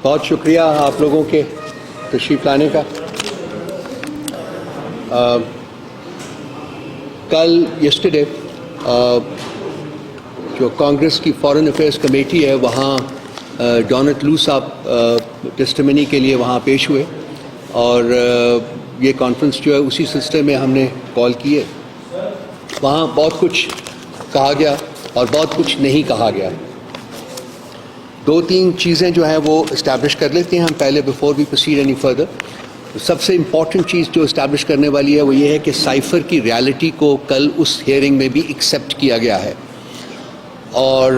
بہت شکریہ آپ لوگوں کے تشریف لانے کا. کل یسٹرڈے جو کانگریس کی فارن افیئرس کمیٹی ہے وہاں ڈونلڈ لو صاحب ٹیسٹیمنی کے لیے وہاں پیش ہوئے اور یہ کانفرنس جو ہے اسی سلسلے میں ہم نے کال کی ہے. وہاں بہت کچھ کہا گیا اور بہت کچھ نہیں کہا گیا. دو تین چیزیں جو ہیں وہ اسٹیبلش کر لیتے ہیں ہم پہلے before we proceed any further. سب سے امپورٹنٹ چیز جو اسٹیبلش کرنے والی ہے وہ یہ ہے کہ سائفر کی ریالٹی کو کل اس ہیئرنگ میں بھی ایکسیپٹ کیا گیا ہے اور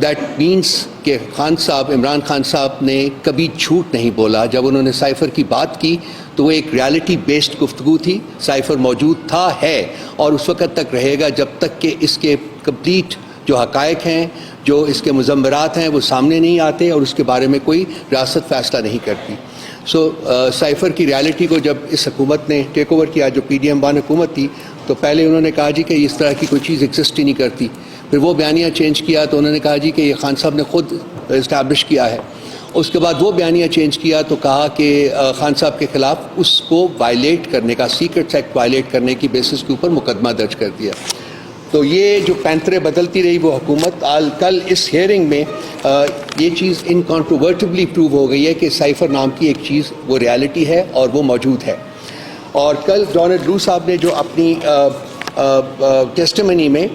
دیٹ مینس کہ خان صاحب عمران خان صاحب نے کبھی جھوٹ نہیں بولا. جب انہوں نے سائفر کی بات کی تو وہ ایک ریالٹی بیسڈ گفتگو تھی. سائفر موجود تھا ہے اور اس وقت تک رہے گا جب تک کہ اس کے کمپلیٹ جو حقائق ہیں جو اس کے مضمرات ہیں وہ سامنے نہیں آتے اور اس کے بارے میں کوئی ریاست فیصلہ نہیں کرتی. سائفر کی ریالٹی کو جب اس حکومت نے ٹیک اوور کیا جو PDM-1 حکومت تھی تو پہلے انہوں نے کہا جی کہ اس طرح کی کوئی چیز ایگزسٹ ہی نہیں کرتی. پھر وہ بیانیہ چینج کیا تو انہوں نے کہا جی کہ یہ خان صاحب نے خود اسٹیبلش کیا ہے. اس کے بعد وہ بیانیہ چینج کیا تو کہا کہ خان صاحب کے خلاف اس کو وائلیٹ کرنے کا سیکرٹس ایکٹ وائلیٹ کرنے کی بیسس کے اوپر مقدمہ درج کر دیا. تو یہ جو پینترے بدلتی رہی وہ حکومت کل اس ہیئرنگ میں یہ چیز انکانٹروورٹبلی پروو ہو گئی ہے کہ سائفر نام کی ایک چیز وہ ریالٹی ہے اور وہ موجود ہے. اور کل ڈونلڈ لو صاحب نے جو اپنی ٹیسٹیمنی میں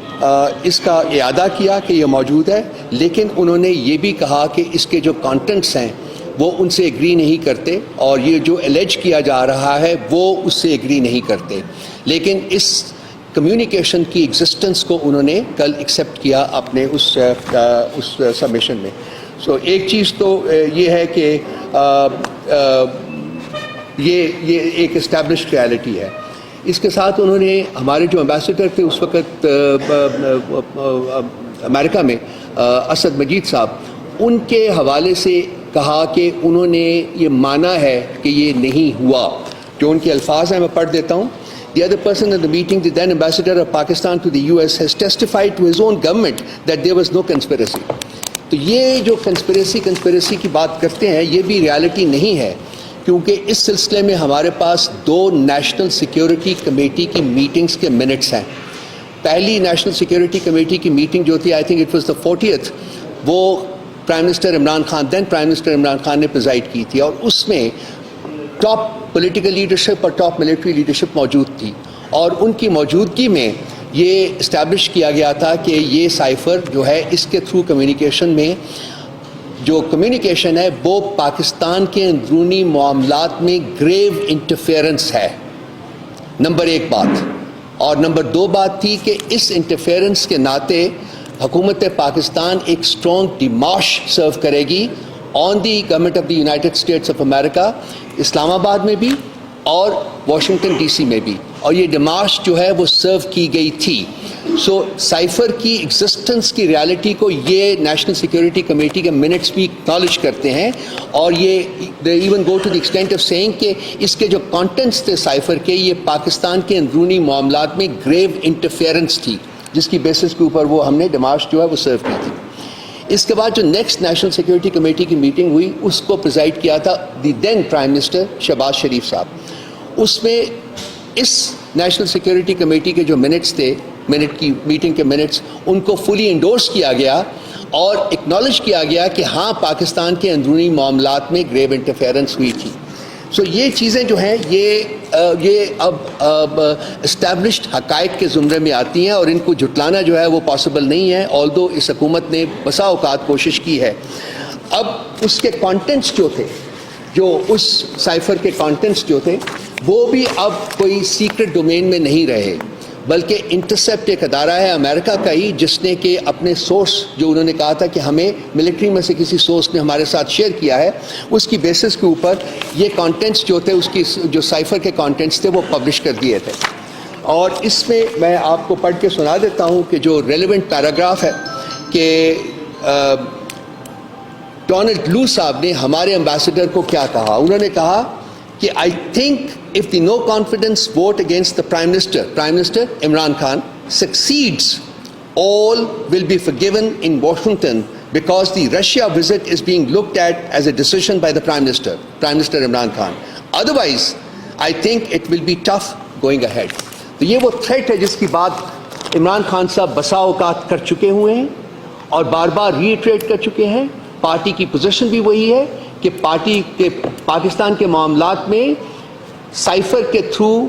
اس کا اعادہ کیا کہ یہ موجود ہے لیکن انہوں نے یہ بھی کہا کہ اس کے جو کانٹینٹس ہیں وہ ان سے ایگری نہیں کرتے اور یہ جو الیج کیا جا رہا ہے وہ اس سے ایگری نہیں کرتے. لیکن اس کمیونیکیشن کی ایگزسٹنس کو انہوں نے کل ایکسیپٹ کیا اپنے اس سبمیشن میں. ایک چیز تو یہ ہے کہ یہ ایک اسٹیبلشڈ ریالٹی ہے. اس کے ساتھ انہوں نے ہمارے جو ایمبیسڈر تھے اس وقت امریکہ میں اسد مجید صاحب ان کے حوالے سے کہا کہ انہوں نے یہ مانا ہے کہ یہ نہیں ہوا. جو ان کے الفاظ ہیں میں پڑھ دیتا ہوں. The other person at the meeting, the then ambassador of Pakistan to the US, has testified to his own government that there was no conspiracy. تو یہ جو کنسپریسی کی بات کرتے ہیں یہ بھی ریالٹی نہیں ہے کیونکہ اس سلسلے میں ہمارے پاس 2 نیشنل سیکیورٹی کمیٹی کی میٹنگز کے منٹس ہیں. پہلی نیشنل سیکیورٹی کمیٹی کی میٹنگ جو تھی I think it was the 40th وہ پرائم منسٹر عمران خان دین پرائم منسٹر عمران خان نے پریزائڈ کی تھی اور اس میں ٹاپ پولیٹیکل لیڈرشپ اور ٹاپ ملٹری لیڈرشپ موجود تھی اور ان کی موجودگی میں یہ اسٹیبلش کیا گیا تھا کہ یہ سائفر جو ہے اس کے تھرو کمیونیکیشن میں جو کمیونیکیشن ہے وہ پاکستان کے اندرونی معاملات میں گریو انٹرفیئرنس ہے. نمبر 1 بات. اور نمبر 2 بات تھی کہ اس انٹرفیئرنس کے ناطے حکومت پاکستان ایک اسٹرانگ ڈیمارش سرو کرے گی on the government of the United States of America Islamabad میں بھی اور واشنگٹن DC میں بھی. اور یہ ڈیمارش جو ہے وہ سرو کی گئی تھی. سائفر کی ایگزسٹنس کی ریالٹی کو یہ نیشنل سیکیورٹی کمیٹی کے منٹس بھی اکنالج کرتے ہیں اور یہ even go to the extent of seeing کہ اس کے جو کانٹینٹس تھے سائفر کے یہ پاکستان کے اندرونی معاملات میں گریو انٹرفیئرنس تھی جس کی بیسس کے اوپر وہ ہم نے ڈیمارش جو ہے وہ سرو کی تھی. اس کے بعد جو نیکسٹ نیشنل سیکیورٹی کمیٹی کی میٹنگ ہوئی اس کو پریزائڈ کیا تھا دی دین پرائم منسٹر شہباز شریف صاحب. اس میں اس نیشنل سیکیورٹی کمیٹی کے جو منٹس تھے میٹنگ کے منٹس ان کو فلی انڈورس کیا گیا اور اکنالج کیا گیا کہ ہاں پاکستان کے اندرونی معاملات میں گریو انٹرفیئرنس ہوئی تھی. یہ چیزیں جو ہیں یہ اب اسٹیبلشڈ حقائق کے زمرے میں آتی ہیں اور ان کو جھٹلانا جو ہے وہ پاسبل نہیں ہے آلدو اس حکومت نے بسا اوقات کوشش کی ہے. اب اس کے کانٹینٹس جو تھے جو اس سائفر کے کانٹینٹس جو تھے وہ بھی اب کوئی سیکرٹ ڈومین میں نہیں رہے بلکہ انٹرسیپٹ ایک ادارہ ہے امریکہ کا ہی جس نے کہ اپنے سورس جو انہوں نے کہا تھا کہ ہمیں ملٹری میں سے کسی سورس نے ہمارے ساتھ شیئر کیا ہے اس کی بیسس کے اوپر یہ کانٹینٹس جو تھے اس کی جو سائفر کے کانٹینٹس تھے وہ پبلش کر دیے تھے. اور اس میں آپ کو پڑھ کے سنا دیتا ہوں کہ جو ریلیونٹ پیراگراف ہے کہ ڈونلڈ لو صاحب نے ہمارے ایمبیسڈر کو کیا کہا. انہوں نے کہا کہ I think if the no confidence vote against the Prime Minister Imran Khan succeeds, all will be forgiven in Washington because the Russia visit is being looked at as a decision by the Prime Minister Imran Khan. Otherwise, I think it will be tough going ahead. تو یہ وہ threat ہے جس کی بات عمران خان صاحب بسا اوقات کر چکے ہوئے ہیں اور بار بار ری ایٹریٹ کر چکے ہیں. پارٹی کی پوزیشن بھی وہی ہے کہ پارٹی کے پاکستان کے معاملات میں سائفر کے تھرو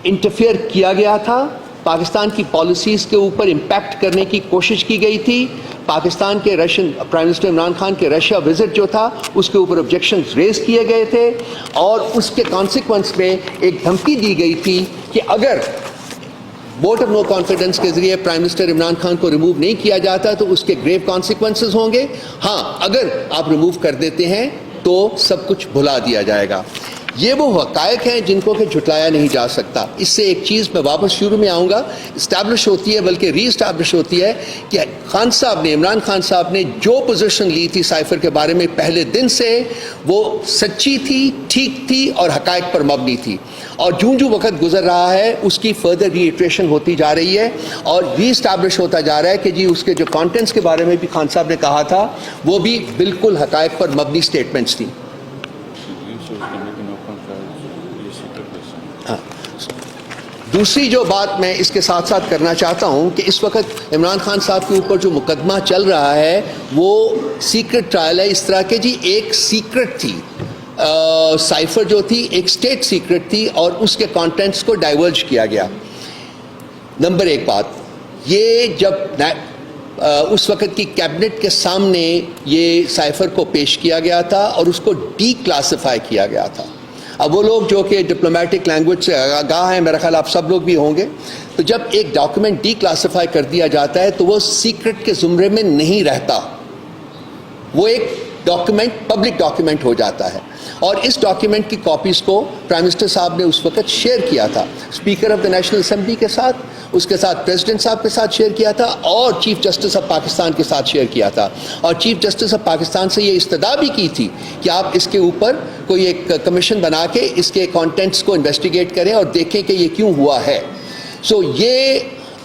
انٹرفیئر کیا گیا تھا, پاکستان کی پالیسیز کے اوپر امپیکٹ کرنے کی کوشش کی گئی تھی. پاکستان کے Russian prime minister Imran Khan کے رشیا وزٹ جو تھا اس کے اوپر آبجیکشنز ریز کیے گئے تھے اور اس کے کانسیکوینس میں ایک دھمکی دی گئی تھی کہ اگر ووٹ آف نو کانفیڈنس کے ذریعے پرائم منسٹر عمران خان کو ریموو نہیں کیا جاتا تو اس کے گریو کانسیکوینسز ہوں گے. ہاں, اگر آپ ریموو کر دیتے ہیں تو سب کچھ بھلا دیا جائے گا. یہ وہ حقائق ہیں جن کو کہ جھٹلایا نہیں جا سکتا. اس سے ایک چیز میں واپس شروع میں آؤں گا, اسٹیبلش ہوتی ہے بلکہ ری اسٹیبلش ہوتی ہے کہ خان صاحب نے, عمران خان صاحب نے جو پوزیشن لی تھی سائفر کے بارے میں پہلے دن سے وہ سچی تھی, ٹھیک تھی اور حقائق پر مبنی تھی. اور جوں وقت گزر رہا ہے اس کی فردر ری ایٹریشن ہوتی جا رہی ہے اور ری اسٹیبلش ہوتا جا رہا ہے کہ جی اس کے جو کانٹینٹس کے بارے میں بھی خان صاحب نے کہا تھا وہ بھی بالکل حقائق پر مبنی اسٹیٹمنٹس تھیں. دوسری جو بات میں اس کے ساتھ ساتھ کرنا چاہتا ہوں کہ اس وقت عمران خان صاحب کے اوپر جو مقدمہ چل رہا ہے وہ سیکرٹ ٹرائل ہے. اس طرح کہ جی ایک سیکرٹ تھی, سائفر جو تھی ایک اسٹیٹ سیکرٹ تھی اور اس کے کانٹینٹس کو ڈائیورج کیا گیا. نمبر ایک بات یہ, جب اس وقت کی کیبنٹ کے سامنے یہ سائفر کو پیش کیا گیا تھا اور اس کو ڈی کلاسیفائی کیا گیا تھا. اب وہ لوگ جو کہ ڈپلومیٹک لینگویج سے آگاہ ہیں, میرا خیال آپ سب لوگ بھی ہوں گے, تو جب ایک ڈاکیومنٹ ڈی کلاسیفائی کر دیا جاتا ہے تو وہ سیکرٹ کے زمرے میں نہیں رہتا, وہ ایک ڈاکیومنٹ پبلک ڈاکیومنٹ ہو جاتا ہے. اور اس ڈاکیومنٹ کی کاپیز کو پرائم منسٹر صاحب نے اس وقت شیئر کیا تھا speaker of the national assembly کے ساتھ, اس کے ساتھ پریزیڈنٹ صاحب کے ساتھ شیئر کیا تھا اور چیف جسٹس آف پاکستان کے ساتھ شیئر کیا تھا. اور چیف جسٹس آف پاکستان سے یہ استدعا بھی کی تھی کہ آپ اس کے اوپر کوئی ایک کمیشن بنا کے اس کے کانٹینٹس کو انویسٹیگیٹ کریں اور دیکھیں کہ یہ کیوں ہوا ہے. سو یہ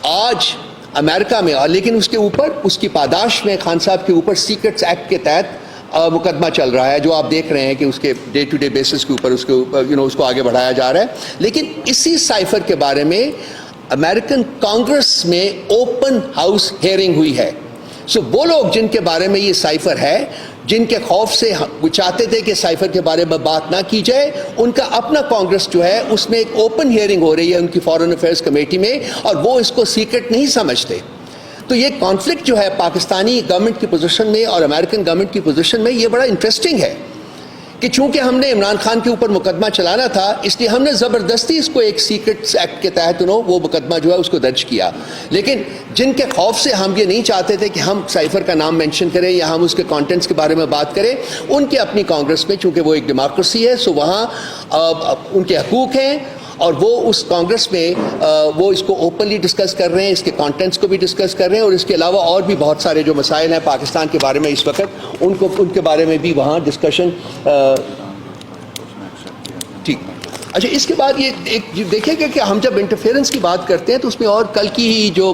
آج امریکہ میں, اور لیکن اس کے اوپر اس کی پاداش میں خان صاحب کے اوپر سیکرٹس ایکٹ کے تحت مقدمہ چل رہا ہے جو آپ دیکھ رہے ہیں کہ اس کے ڈے ٹو ڈے بیسس کے اوپر اس کو آگے بڑھایا جا رہا ہے. لیکن اسی سائفر کے بارے میں امریکن کانگریس میں اوپن ہاؤس ہیئرنگ ہوئی ہے. سو وہ لوگ جن کے بارے میں یہ سائفر ہے, جن کے خوف سے وہ چاہتے تھے کہ سائفر کے بارے میں بات نہ کی جائے, ان کا اپنا کانگریس جو ہے اس میں ایک اوپن ہیئرنگ ہو رہی ہے ان کی فارن افیئرز کمیٹی میں اور وہ اس کو سیکرٹ نہیں سمجھتے. تو یہ کانفلکٹ جو ہے پاکستانی گورنمنٹ کی پوزیشن میں اور امریکن گورنمنٹ کی پوزیشن میں یہ بڑا انٹرسٹنگ ہے کہ چونکہ ہم نے عمران خان کے اوپر مقدمہ چلانا تھا اس لیے ہم نے زبردستی اس کو ایک سیکرٹس ایکٹ کے تحت وہ مقدمہ جو ہے اس کو درج کیا. لیکن جن کے خوف سے ہم یہ نہیں چاہتے تھے کہ ہم سائفر کا نام مینشن کریں یا ہم اس کے کانٹینٹس کے بارے میں بات کریں, ان کے اپنی کانگریس میں چونکہ وہ ایک ڈیموکریسی ہے سو وہاں ان کے حقوق ہیں اور وہ اس کانگریس میں وہ اس کو اوپنلی ڈسکس کر رہے ہیں, اس کے کانٹینٹس کو بھی ڈسکس کر رہے ہیں اور اس کے علاوہ اور بھی بہت سارے جو مسائل ہیں پاکستان کے بارے میں اس وقت ان کے بارے میں بھی وہاں ڈسکشن. ٹھیک, اچھا اس کے بعد یہ ایک دیکھیں گے کہ ہم جب انٹرفیئرنس کی بات کرتے ہیں تو اس میں اور کل کی ہی جو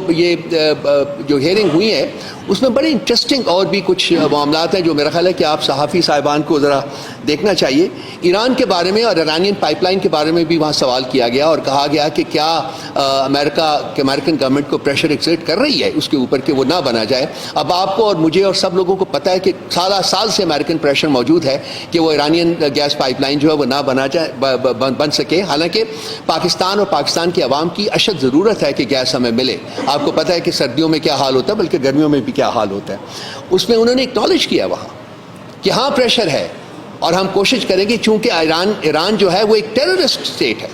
ہیئرنگ ہوئی ہے اس میں بڑے انٹرسٹنگ اور بھی کچھ معاملات ہیں جو میرا خیال ہے کہ آپ صحافی صاحبان کو ذرا دیکھنا چاہیے. ایران کے بارے میں اور ایرانین پائپ لائن کے بارے میں بھی وہاں سوال کیا گیا اور کہا گیا کہ کیا امریکن گورنمنٹ کو پریشر ایکسرٹ کر رہی ہے اس کے اوپر کہ وہ نہ بنا جائے. اب آپ کو اور مجھے اور سب لوگوں کو پتہ ہے کہ سال سے امریکن پریشر موجود ہے کہ وہ ایرانین گیس پائپ لائن جو ہے وہ نہ بن سکے, حالانکہ پاکستان اور پاکستان کی عوام کی اشد ضرورت ہے کہ گیس ہمیں ملے. آپ کو پتہ ہے کہ سردیوں میں کیا حال ہوتا ہے بلکہ گرمیوں میں بھی کیا حال ہوتا ہے. اس میں انہوں نے اکنالج کیا وہاں کہ ہاں پریشر ہے اور ہم کوشش کریں گے, چونکہ ایران جو ہے وہ ایک ٹیررسٹ اسٹیٹ ہے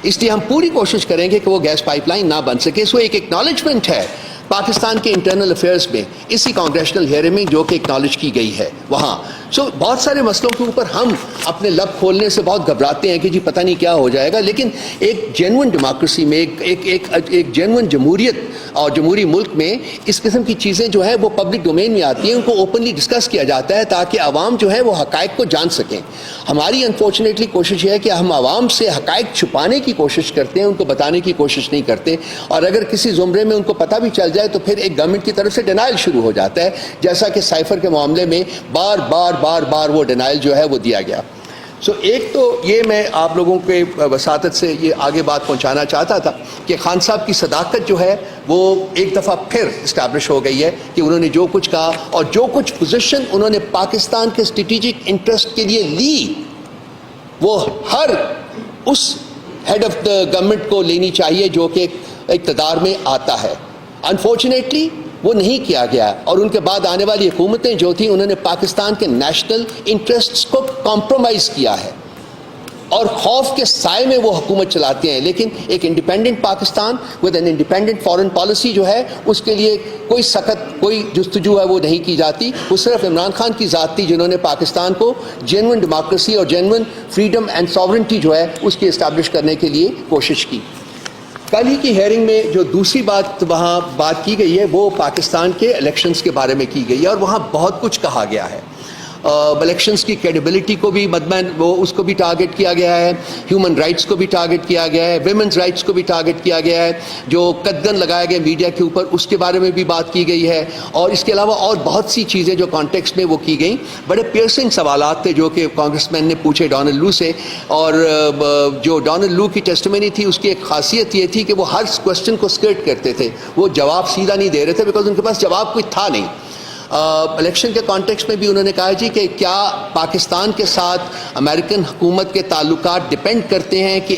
اس لیے ہم پوری کوشش کریں گے کہ وہ گیس پائپ لائن نہ بن سکے. سو ایک اکنالجمنٹ ہے پاکستان کے انٹرنل افیئرز میں اسی کانگریشنل ہیئرنگ میں جو کہ اکنالج کی گئی ہے وہاں. سو بہت سارے مسئلوں کے اوپر ہم اپنے لب کھولنے سے بہت گھبراتے ہیں کہ جی پتہ نہیں کیا ہو جائے گا، لیکن ایک جینون ڈیموکریسی میں، ایک جینون جمہوریت اور جمہوری ملک میں اس قسم کی چیزیں جو ہے وہ پبلک ڈومین میں آتی ہیں، ان کو اوپنلی ڈسکس کیا جاتا ہے تاکہ عوام جو ہے وہ حقائق کو جان سکیں. ہماری انفارچونیٹلی کوشش یہ ہے کہ ہم عوام سے حقائق چھپانے کی کوشش کرتے ہیں، ان کو بتانے کی کوشش نہیں کرتے، اور اگر کسی زمرے میں ان کو پتہ بھی چل جائے تو پھر ایک گورنمنٹ کی طرف سے ڈینائل شروع ہو جاتا ہے، جیسا کہ سائفر کے معاملے میں بار بار وہ ڈینائل جو ہے وہ دیا گیا. سو ایک تو یہ میں آپ لوگوں کے وساطت سے یہ آگے بات پہنچانا چاہتا تھا کہ خان صاحب کی صداقت جو ہے وہ ایک دفعہ پھر اسٹیبلش ہو گئی ہے کہ انہوں نے جو کچھ کہا اور جو کچھ پوزیشن انہوں نے پاکستان کے اسٹریٹجک انٹرسٹ کے لیے لی وہ ہر اس ہیڈ آف دا گورنمنٹ کو لینی چاہیے جو کہ اقتدار میں آتا ہے. انفارچونیٹلی وہ نہیں کیا گیا، اور ان کے بعد آنے والی حکومتیں جو تھیں انہوں نے پاکستان کے نیشنل انٹرسٹس کو کمپرومائز کیا ہے اور خوف کے سائے میں وہ حکومت چلاتے ہیں. لیکن ایک independent Pakistan with an independent foreign policy جو ہے اس کے لیے کوئی سخت کوئی جستجو ہے وہ نہیں کی جاتی. وہ صرف عمران خان کی ذات تھی جنہوں نے پاکستان کو جینون ڈیموکریسی اور جینون فریڈم اینڈ ساورنٹی جو ہے اس کی اسٹیبلش کرنے کے لیے کوشش کی. کل ہی کی ہیئرنگ میں جو دوسری بات وہاں بات کی گئی ہے وہ پاکستان کے الیکشنز کے بارے میں کی گئی ہے، اور وہاں بہت کچھ کہا گیا ہے. الیکشنز کی کریڈیبلٹی کو بھی اس کو بھی ٹارگٹ کیا گیا ہے، ہیومن رائٹس کو بھی ٹارگٹ کیا گیا ہے، ویمنز رائٹس کو بھی ٹارگٹ کیا گیا ہے، جو قدغن لگائے گئے میڈیا کے اوپر اس کے بارے میں بھی بات کی گئی ہے، اور اس کے علاوہ اور بہت سی چیزیں جو کانٹیکسٹ میں وہ کی گئیں. بڑے پیئرسنگ سوالات تھے جو کہ کانگریس مین نے پوچھے ڈونلڈ لو سے، اور جو ڈونلڈ لو کی ٹیسٹیمنی تھی اس کی ایک خاصیت یہ تھی کہ وہ ہر کوسچن کو اسکرٹ کرتے تھے، وہ جواب سیدھا نہیں دے رہے تھے بیکاز ان کے پاس جواب کوئی تھا نہیں. الیکشن کے کانٹیکسٹ میں بھی انہوں نے کہا جی کہ کیا پاکستان کے ساتھ امریکن حکومت کے تعلقات ڈپینڈ کرتے ہیں کہ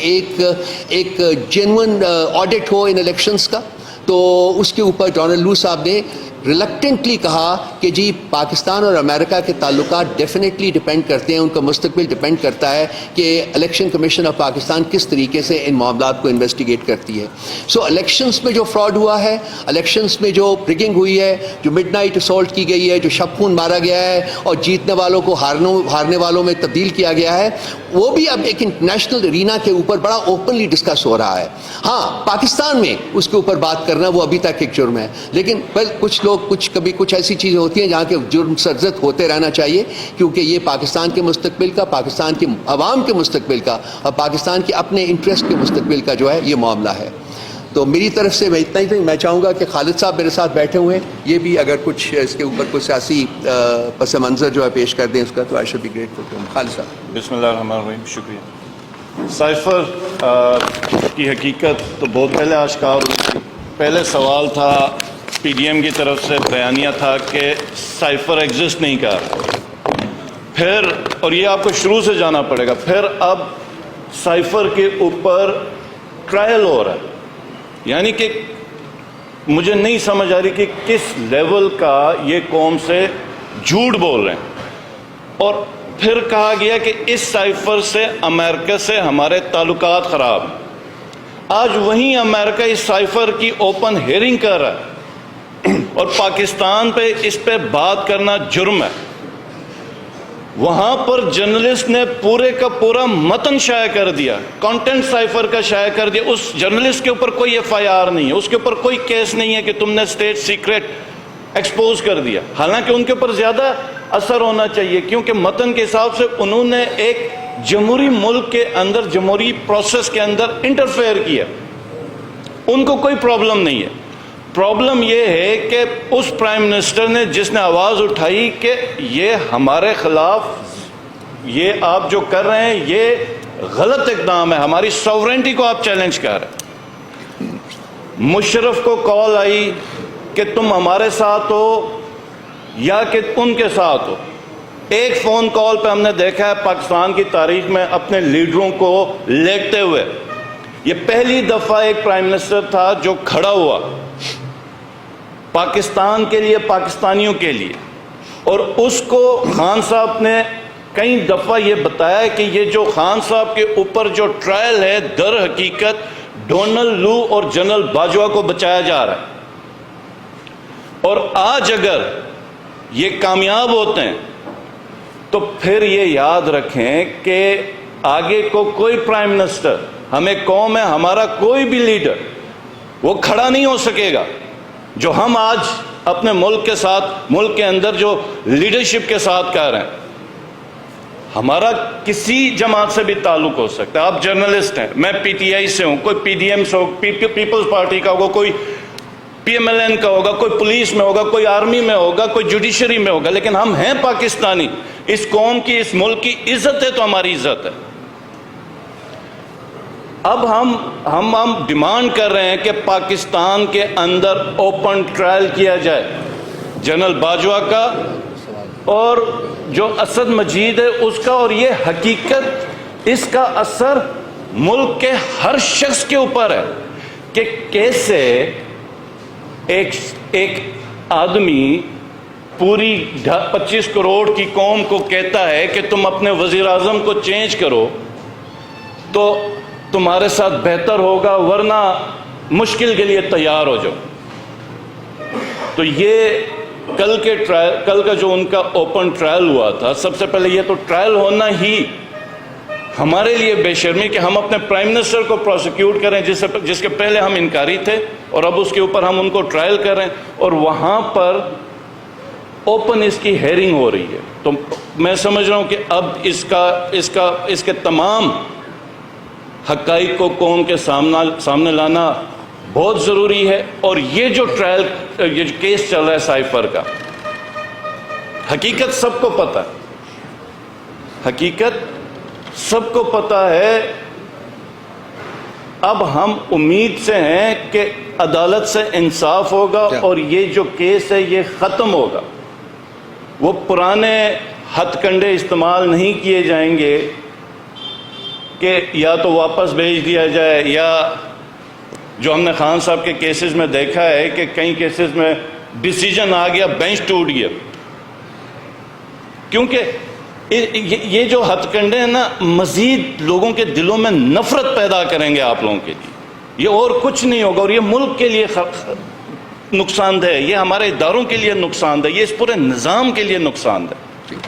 ایک جینون آڈٹ ہو ان الیکشنز کا. تو اس کے اوپر ڈونلڈ لو صاحب نے ریلکٹنٹلی کہا کہ جی پاکستان اور امریکہ کے تعلقات ڈیفینیٹلی ڈپینڈ کرتے ہیں، ان کا مستقبل ڈپینڈ کرتا ہے کہ الیکشن کمیشن آف پاکستان کس طریقے سے ان معاملات کو انویسٹیگیٹ کرتی ہے. سو الیکشنز میں جو فراڈ ہوا ہے، الیکشنز میں جو رگنگ ہوئی ہے، جو مڈ نائٹ اسالٹ کی گئی ہے، جو شب خون مارا گیا ہے اور جیتنے والوں کو ہارنے والوں میں تبدیل کیا گیا ہے، وہ بھی اب ایک انٹرنیشنل ارینا کے اوپر بڑا اوپنلی ڈسکس ہو رہا ہے. ہاں پاکستان میں اس کے اوپر بات کرنا وہ ابھی تک ایک جرم ہے، لیکن کچھ لوگ کبھی کچھ ایسی چیزیں ہوتی ہیں جہاں کے جرم سرزد ہوتے رہنا چاہیے، کیونکہ یہ پاکستان کے مستقبل کا، پاکستان کے عوام کے مستقبل کا اور پاکستان کے اپنے انٹرسٹ کے مستقبل کا جو ہے یہ معاملہ ہے. تو میری طرف سے میں اتنا ہی تھا. میں چاہوں گا کہ خالد صاحب میرے ساتھ بیٹھے ہوئے ہیں، یہ بھی اگر کچھ اس کے اوپر کوئی سیاسی پس منظر جو ہے پیش کر دیں اس کا، تو آئی شوڈ بی گریٹفل. خالد صاحب. بسم اللہ الرحمن الرحیم. شکریہ. سائفر کی حقیقت تو بہت پہلے آشکار ہوئی تھی. پہلے سوال تھا پی ڈی ایم کی طرف سے، بیانیہ تھا کہ سائفر ایگزسٹ نہیں کر، پھر اور یہ آپ کو شروع سے جانا پڑے گا، پھر اب سائفر کے اوپر ٹرائل ہو رہا ہے. یعنی کہ مجھے نہیں سمجھ آ رہی کہ کس لیول کا یہ قوم سے جھوٹ بول رہے ہیں. اور پھر کہا گیا کہ اس سائفر سے امریکہ سے ہمارے تعلقات خراب ہیں. آج وہیں امریکہ اس سائفر کی اوپن ہیئرنگ کر رہا ہے اور پاکستان پہ اس پہ بات کرنا جرم ہے. وہاں پر جرنلسٹ نے پورے کا پورا متن شائع کر دیا، کانٹینٹ سائفر کا شائع کر دیا. اس جرنلسٹ کے اوپر کوئی ایف آئی آر نہیں ہے، اس کے اوپر کوئی کیس نہیں ہے کہ تم نے اسٹیٹ سیکرٹ ایکسپوز کر دیا. حالانکہ ان کے اوپر زیادہ اثر ہونا چاہیے، کیونکہ متن کے حساب سے انہوں نے ایک جمہوری ملک کے اندر، جمہوری پروسیس کے اندر انٹرفیئر کیا. ان کو کوئی پرابلم نہیں ہے. پرابلم یہ ہے کہ اس پرائم منسٹر نے جس نے آواز اٹھائی کہ یہ ہمارے خلاف، یہ آپ جو کر رہے ہیں یہ غلط اقدام ہے، ہماری سوورنٹی کو آپ چیلنج کر رہے ہیں. مشرف کو کال آئی کہ تم ہمارے ساتھ ہو یا کہ ان کے ساتھ ہو. ایک فون کال پہ ہم نے دیکھا ہے پاکستان کی تاریخ میں اپنے لیڈروں کو لیٹتے ہوئے. یہ پہلی دفعہ ایک پرائم منسٹر تھا جو کھڑا ہوا پاکستان کے لیے، پاکستانیوں کے لیے. اور اس کو خان صاحب نے کئی دفعہ یہ بتایا کہ یہ جو خان صاحب کے اوپر جو ٹرائل ہے در حقیقت ڈونلڈ لو اور جنرل باجوہ کو بچایا جا رہا ہے. اور آج اگر یہ کامیاب ہوتے ہیں تو پھر یہ یاد رکھیں کہ آگے کو کوئی پرائم منسٹر، ہم ایک قوم ہے، ہمارا کوئی بھی لیڈر وہ کھڑا نہیں ہو سکے گا جو ہم آج اپنے ملک کے ساتھ، ملک کے اندر جو لیڈرشپ کے ساتھ کر رہے ہیں. ہمارا کسی جماعت سے بھی تعلق ہو سکتا ہے. آپ جرنلسٹ ہیں، میں پی ٹی آئی سے ہوں، کوئی پی ڈی ایم سے ہو، پیپلز پارٹی کا ہوگا، کوئی پی ایم ایل این کا ہوگا، کوئی پولیس میں ہوگا، کوئی آرمی میں ہوگا، کوئی جوڈیشری میں ہوگا، لیکن ہم ہیں پاکستانی. اس قوم کی، اس ملک کی عزت ہے تو ہماری عزت ہے. اب ہم ڈیمانڈ کر رہے ہیں کہ پاکستان کے اندر اوپن ٹرائل کیا جائے جنرل باجوہ کا اور جو اسد مجید ہے اس کا. اور یہ حقیقت، اس کا اثر ملک کے ہر شخص کے اوپر ہے کہ کیسے ایک آدمی پوری 25 کروڑ کی قوم کو کہتا ہے کہ تم اپنے وزیر اعظم کو چینج کرو تو تمہارے ساتھ بہتر ہوگا، ورنہ مشکل کے لیے تیار ہو جاؤ. تو یہ کل کا جو ان کا اوپن ٹرائل ہوا تھا، سب سے پہلے یہ تو ٹرائل ہونا ہی ہمارے لیے بے شرمی کہ ہم اپنے پرائم منسٹر کو پروسیکیوٹ کریں جس کے پہلے ہم انکاری تھے، اور اب اس کے اوپر ہم ان کو ٹرائل کر رہے ہیں اور وہاں پر اوپن اس کی ہیئرنگ ہو رہی ہے. تو میں سمجھ رہا ہوں کہ اب اس کے تمام حقائق کو قوم کے سامنے لانا بہت ضروری ہے. اور یہ جو کیس چل رہا ہے سائفر کا، حقیقت سب کو پتہ ہے، حقیقت سب کو پتہ ہے. اب ہم امید سے ہیں کہ عدالت سے انصاف ہوگا اور یہ جو کیس ہے یہ ختم ہوگا. وہ پرانے ہتھ کنڈے استعمال نہیں کیے جائیں گے کہ یا تو واپس بھیج دیا جائے، یا جو ہم نے خان صاحب کے کیسز میں دیکھا ہے کہ کئی کیسز میں ڈیسیجن آ گیا، بینچ ٹوٹ گیا. کیونکہ یہ جو ہتھ کنڈے ہیں نا، مزید لوگوں کے دلوں میں نفرت پیدا کریں گے آپ لوگوں کے لیے. یہ اور کچھ نہیں ہوگا، اور یہ ملک کے لیے نقصان دہ ہے، یہ ہمارے اداروں کے لیے نقصان دہ ہے، یہ اس پورے نظام کے لیے نقصان دہ ہے.